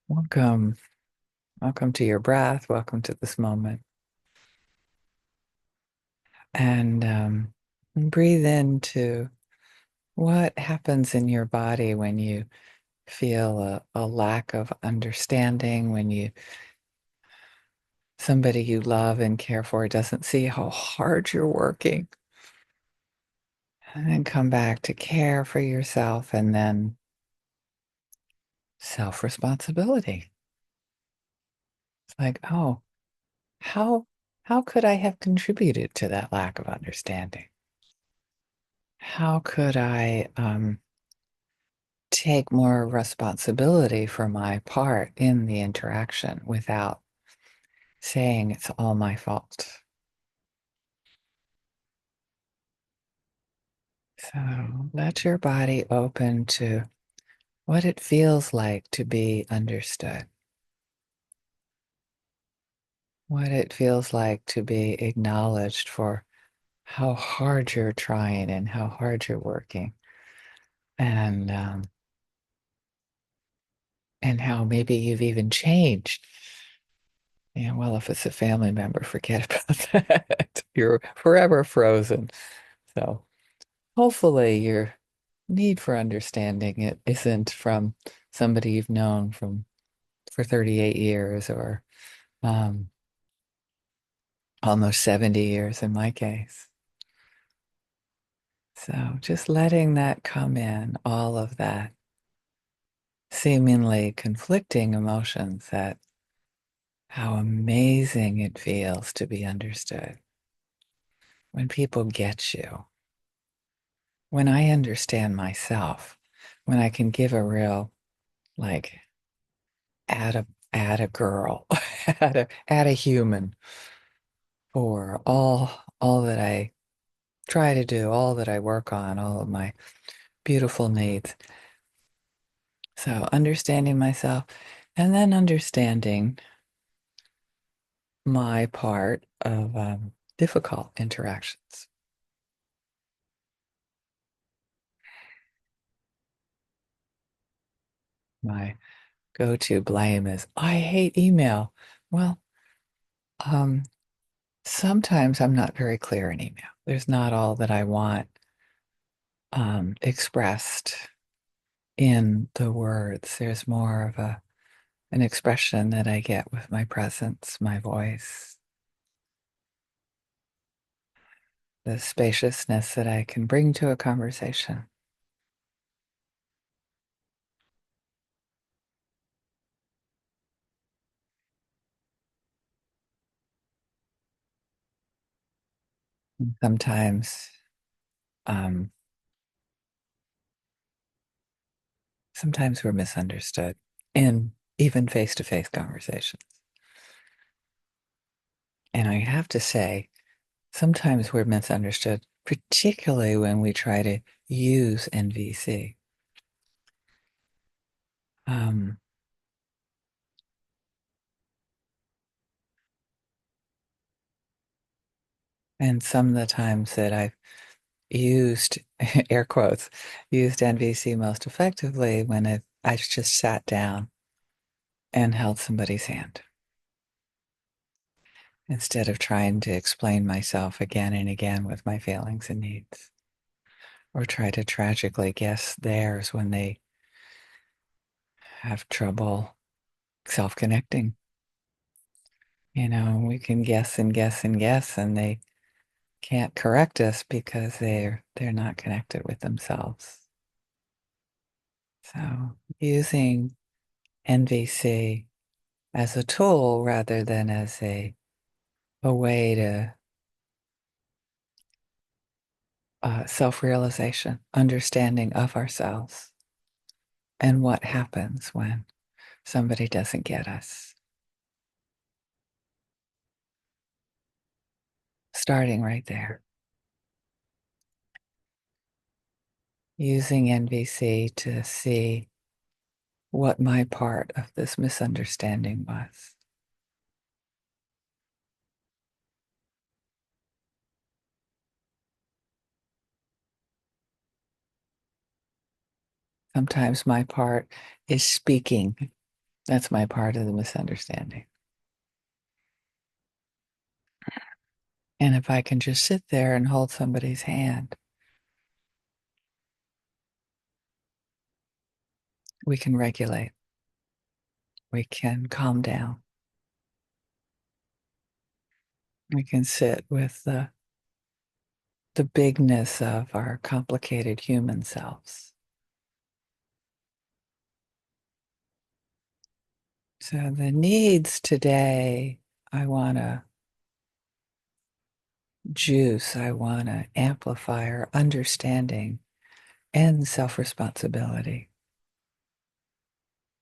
Welcome. Welcome to your breath. Welcome to this moment. And breathe into what happens in your body when you feel a lack of understanding, when somebody you love and care for doesn't see how hard you're working. And then come back to care for yourself and then self-responsibility. It's like, oh, how how could I have contributed to that lack of understanding? How could I take more responsibility for my part in the interaction without saying it's all my fault? So let your body open to what it feels like to be understood, what it feels like to be acknowledged for how hard you're trying and how hard you're working, and um, and how maybe you've even changed. Yeah, well, if it's a family member, forget about that. You're forever frozen. So hopefully your need for understanding it isn't from somebody you've known from for 38 years or um, almost 70 years in my case. So just letting that come in, all of that seemingly conflicting emotions, that how amazing it feels to be understood when people get you, when I understand myself, when I can give a real, like, add a girl, add a human for all that I try to do, all that I work on, all of my beautiful needs. So understanding myself and then understanding my part of difficult interactions. My go-to blame is I hate email. Well, um, sometimes I'm not very clear in email. There's not all that I want expressed in the words. There's more of an expression that I get with my presence, my voice, the spaciousness that I can bring to a conversation. Sometimes, um, sometimes we're misunderstood in even face-to-face conversations. And I have to say, sometimes we're misunderstood, particularly when we try to use NVC. Um, and some of the times that I've used, air quotes, used NVC most effectively when I just sat down and held somebody's hand instead of trying to explain myself again and again with my feelings and needs, or try to tragically guess theirs when they have trouble self-connecting. You know, we can guess and guess and guess, and they can't correct us because they're not connected with themselves. So using NVC as a tool rather than as a way to self-realization, understanding of ourselves, and what happens when somebody doesn't get us. Starting right there, using NVC to see what my part of this misunderstanding was. Sometimes my part is speaking. That's my part of the misunderstanding. And if I can just sit there and hold somebody's hand, we can regulate, we can calm down, we can sit with the bigness of our complicated human selves. So the needs today, I want to juice, I want to amplify our understanding and self-responsibility.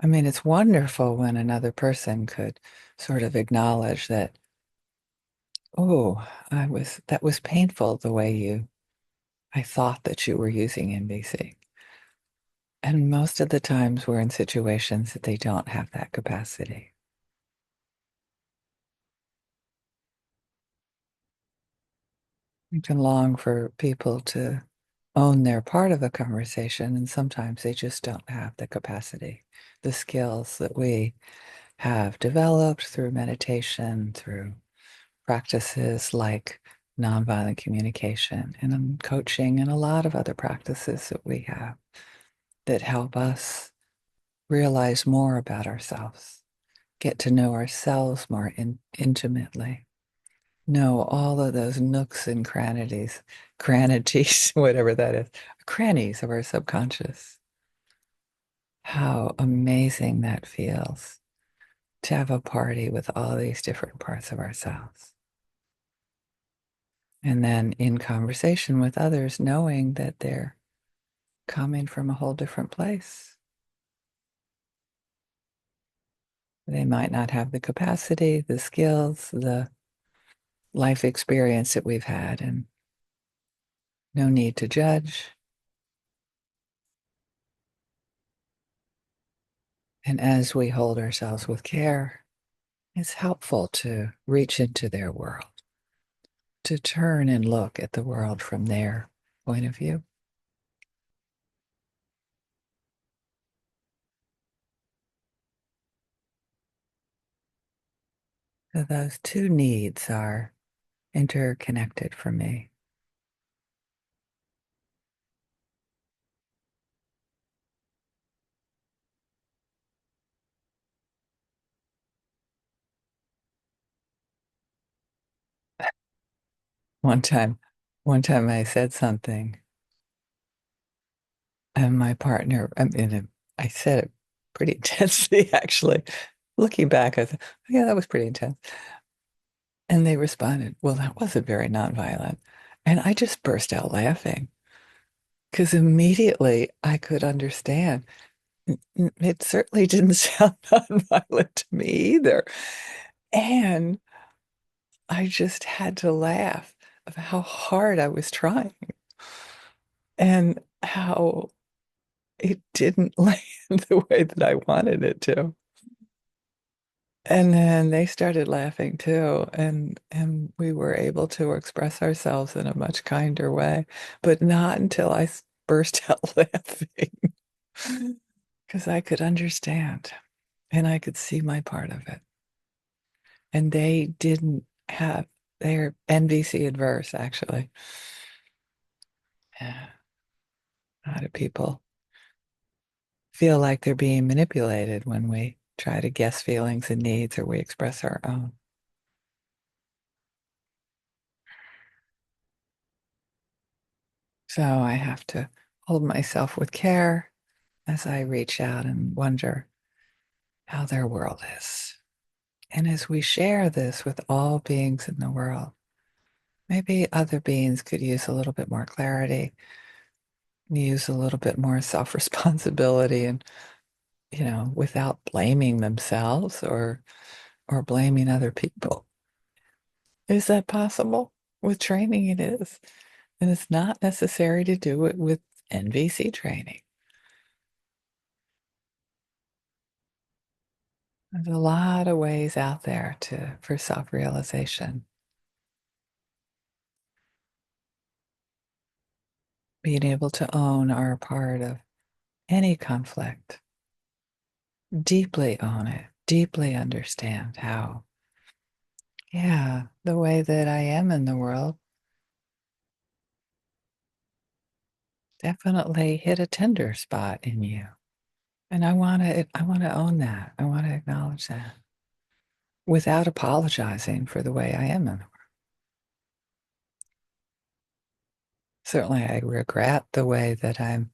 I mean, it's wonderful when another person could sort of acknowledge that, oh, that was painful the way I thought that you were using NBC. And most of the times we're in situations that they don't have that capacity. You can long for people to own their part of a conversation, and sometimes they just don't have the capacity, the skills that we have developed through meditation, through practices like nonviolent communication and coaching, and a lot of other practices that we have that help us realize more about ourselves, get to know ourselves more intimately, know all of those nooks and crannies, whatever that is, crannies of our subconscious. How amazing that feels to have a party with all these different parts of ourselves. And then in conversation with others, knowing that they're coming from a whole different place. They might not have the capacity, the skills, the life experience that we've had, and no need to judge. And as we hold ourselves with care, it's helpful to reach into their world, to turn and look at the world from their point of view. So those two needs are interconnected for me. One time, one time I said something, and my partner, I said it pretty intensely, actually. Looking back, I thought, oh, yeah, that was pretty intense. And they responded, well, that wasn't very nonviolent. And I just burst out laughing because immediately I could understand. It certainly didn't sound nonviolent to me either. And I just had to laugh of how hard I was trying and how it didn't land the way that I wanted it to. And then they started laughing too, and we were able to express ourselves in a much kinder way, but not until burst out laughing because I could understand and I could see my part of it. And they didn't have, they're NVC adverse, actually. Yeah. How do people feel like they're being manipulated when we try to guess feelings and needs or we express our own? So I have to hold myself with care as I reach out and wonder how their world is. And as we share this with all beings in the world, maybe other beings could use a little bit more clarity, use a little bit more self-responsibility and, without blaming themselves or blaming other people. Is that possible? With training, it is. And it's not necessary to do it with NVC training. There's a lot of ways out there for self-realization. Being able to own our part of any conflict, deeply own it, deeply understand how, yeah, the way that I am in the world definitely hit a tender spot in you. And I want to own that. I want to acknowledge that without apologizing for the way I am in the world. Certainly I regret the way that I'm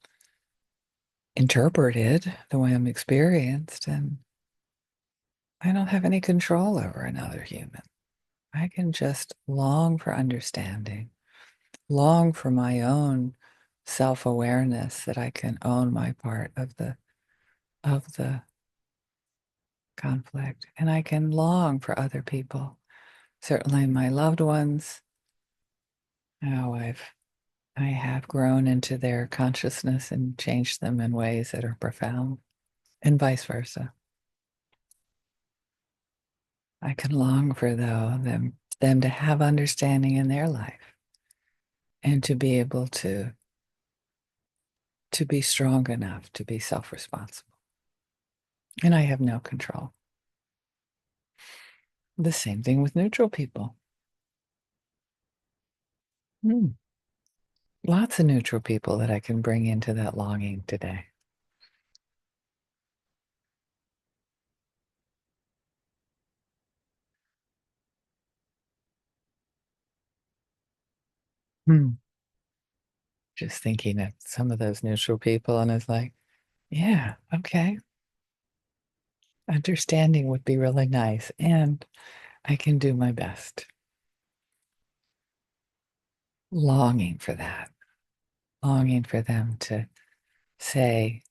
interpreted, the way I'm experienced, and I don't have any control over another human. I can just long for understanding, long for my own self-awareness that I can own my part of the conflict, and I can long for other people, certainly my loved ones, how I have grown into their consciousness and changed them in ways that are profound, and vice versa. I can long for them to have understanding in their life and to be able to be strong enough to be self-responsible. And I have no control. The same thing with neutral people. Hmm. Lots of neutral people that I can bring into that longing today. Hmm. Just thinking of some of those neutral people, and it's like, yeah, okay. Understanding would be really nice, and I can do my best. Longing for that, longing for them to say,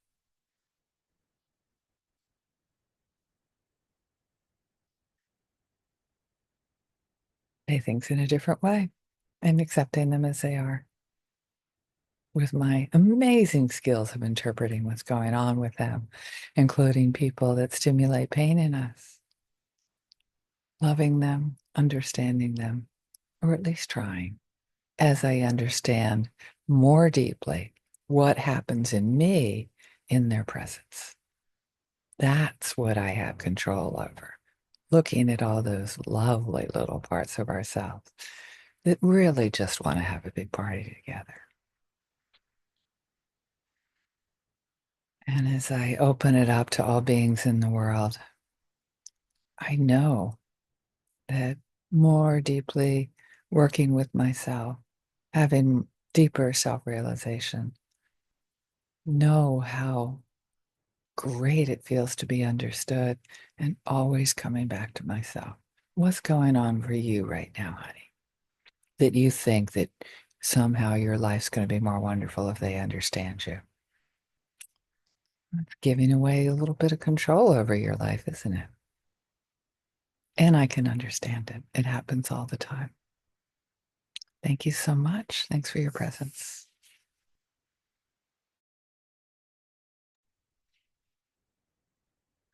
say things in a different way and accepting them as they are with my amazing skills of interpreting what's going on with them, including people that stimulate pain in us, loving them, understanding them, or at least trying, as I understand more deeply what happens in me in their presence. That's what I have control over. Looking at all those lovely little parts of ourselves that really just want to have a big party together. And as I open it up to all beings in the world, I know that more deeply working with myself, having deeper self-realization, know how great it feels to be understood and always coming back to myself. What's going on for you right now, honey? That you think that somehow your life's going to be more wonderful if they understand you. It's giving away a little bit of control over your life, isn't it? And I can understand it. It happens all the time. Thank you so much. Thanks for your presence.